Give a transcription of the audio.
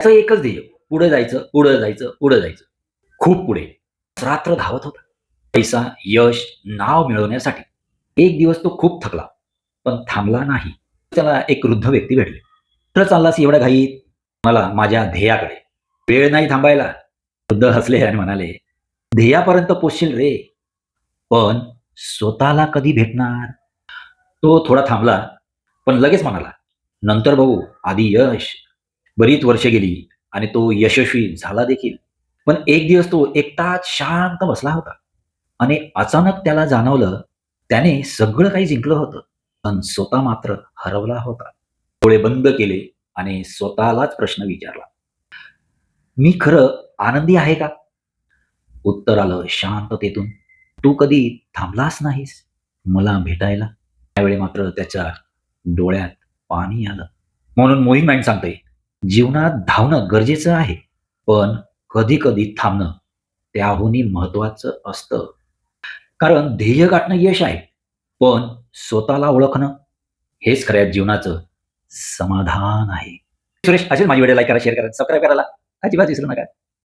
त्याचं एकच ध्येय, पुढे जायचं, पुढे जायचं, पुढे जायचं. खूप पुढे. रात्र धावत होता. पैसा, यश, नाव मिळवण्यासाठी. एक दिवस तो खूप थकला, पण थांबला नाही. त्याला एक वृद्ध व्यक्ती भेटले. "कुठं चाललास एवढ्या घाईत?" "मला माझ्या ध्येयाकडे." "वेळ नाही थांबायला." वृद्ध हसले आणि म्हणाले, "ध्येयापर्यंत पोहोचशील रे, पण स्वतःला कधी भेटणार?" तो थोडा थांबला, पण लगेच म्हणाला, "नंतर बघू, आधी यश." बरीच वर्षे गेली आणि तो यशस्वी झाला देखील. पण एक दिवस तो एकटाच शांत बसला होता आणि अचानक त्याला जाणवलं, त्याने सगळं काही जिंकलं होतं, पण स्वतः मात्र हरवला होता. डोळे बंद केले आणि स्वतःलाच प्रश्न विचारला, "मी खरं आनंदी आहे का?" उत्तर आलं शांततेतून, "तू कधी थांबलाच नाहीस मला भेटायला." त्यावेळी मात्र त्याच्या डोळ्यात पाणी आलं. म्हणून मोहीम मॅन सांगते, जीवनात धावणं गरजेचं आहे, पण कधी-कधी थांबणं त्याहूनही महत्त्वाचं असतं. कारण ध्येय गाठणं यश आहे, पण स्वतःला ओळखणं हेच खऱ्या जीवनाचं समाधान आहे. सुरेश, असेच माझी व्हिडिओ लाईक करा, शेअर करा, सबस्क्राईब करायला अजिबात विसरू नका.